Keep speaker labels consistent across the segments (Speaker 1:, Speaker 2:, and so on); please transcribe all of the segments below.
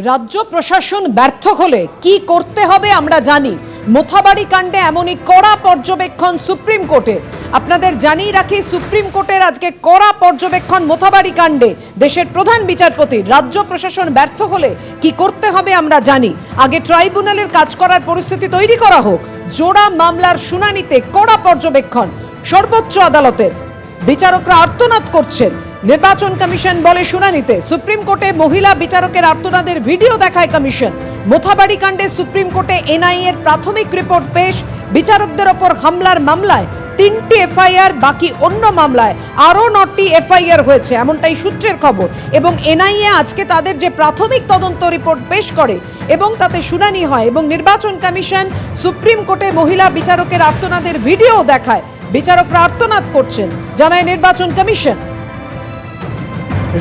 Speaker 1: রাজ্য প্রশাসন ব্যর্থ হলে কি করতে হবে আমরা জানি। মোথাবাড়ি কাণ্ডে এমনই কড়া পর্যবেক্ষণ সুপ্রিম কোর্টে। আপনাদের জানিয়ে রাখি, সুপ্রিম কোর্টের আজকে কড়া পর্যবেক্ষণ মোথাবাড়ি কাণ্ডে। দেশের প্রধান বিচারপতি, রাজ্য প্রশাসন ব্যর্থ হলে কি করতে হবে আমরা জানি। আগে ট্রাইব্যুনালের কাজ করার পরিস্থিতি তৈরি করা হোক। জোড়া মামলার শুনানিতে কড়া পর্যবেক্ষণ সর্বোচ্চ আদালতের। বিচারকরা আর্তনাদ করছেন। নির্বাচন কমিশন বলে শুনানিতে সুপ্রিম কোর্টে মহিলা বিচারকের আর্তনাদের ভিডিও দেখায় কমিশন। মোথাবাড়ি কাণ্ডে সুপ্রিম কোর্টে এনআইএ এর প্রাথমিক রিপোর্ট পেশ। বিচারকদের ওপর হামলার মামলায় 3টি এফআইআর, বাকি অন্য মামলায় আরও 9টি এফআইআর হয়েছে, এমনটাই সূত্রের খবর। এবং এনআইএ আজকে তাদের যে প্রাথমিক তদন্ত রিপোর্ট পেশ করে এবং তাতে শুনানি হয়, এবং নির্বাচন কমিশন সুপ্রিম কোর্টে মহিলা বিচারকের আর্তনাদের ভিডিও দেখায়। বিচারকরা আর্তনাদ করছেন, জানায় নির্বাচন কমিশন।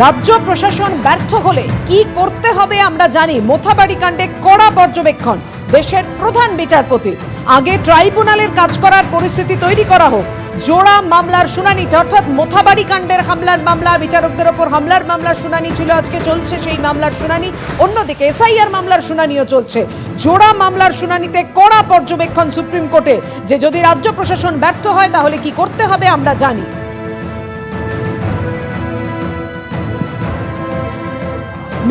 Speaker 1: রাজ্য প্রশাসন ব্যর্থ হলে কি করতে হবে আমরা জানি। মোথাবাড়ি কাণ্ডে কড়া পর্যবেক্ষণ দেশের প্রধান বিচারপতি। আগে ট্রাইব্যুনালের কাজ করার পরিস্থিতি তৈরি করা হোক। জোড়া মামলার শুনানিটা, অর্থাৎ মোথাবাড়ি কাণ্ডের হামলার মামলা, বিচারকদের ওপর হামলার মামলার শুনানি ছিল, আজকে চলছে সেই মামলার শুনানি। অন্যদিকে এসআইআর মামলার শুনানিও চলছে। জোড়া মামলার শুনানিতে কড়া পর্যবেক্ষণ সুপ্রিম কোর্টে, যে যদি রাজ্য প্রশাসন ব্যর্থ হয় তাহলে কি করতে হবে আমরা জানি।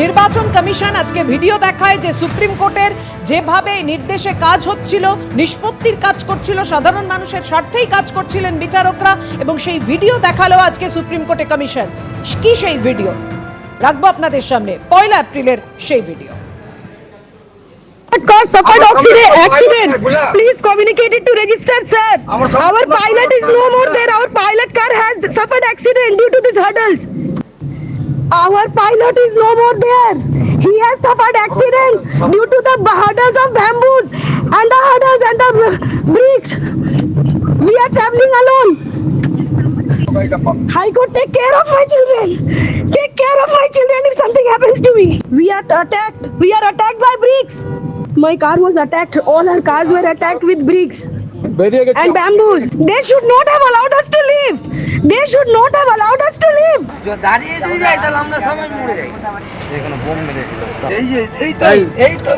Speaker 1: নির্বাচন কমিশন আজকে ভিডিও দেখায় যে সুপ্রিম কোর্টের যেভাবে নির্দেশে কাজ হচ্ছিল, নিষ্পত্তির কাজ করছিল, সাধারণ মানুষের স্বার্থেই কাজ করছিলেন বিচারকরা, এবং সেই ভিডিও দেখালো আজকে সুপ্রিম কোর্টে কমিশন। কি সেই ভিডিও রাখবো আপনাদের সামনে, 1 এপ্রিলের সেই video.
Speaker 2: Car suffered accident. Please communicate it to register, sir. Our pilot is no more there. Our pilot car has suffered accident due to these hurdles. Our pilot is no more there. He has suffered accident due to the hurdles of bamboos and the hurdles and the bricks. We are traveling alone. High Court, take care of my children. Take care of my children if something happens to me. We are attacked. We are attacked by bricks. My car was attacked. All our cars were attacked with bricks and bamboos. They should not have allowed us to leave. They should not have allowed us to leave.
Speaker 3: जो दाঁড়িয়ে যাই তাহলে আমরা সবাই মরে যাই। এখানে bomb মেরেছিল। এই তো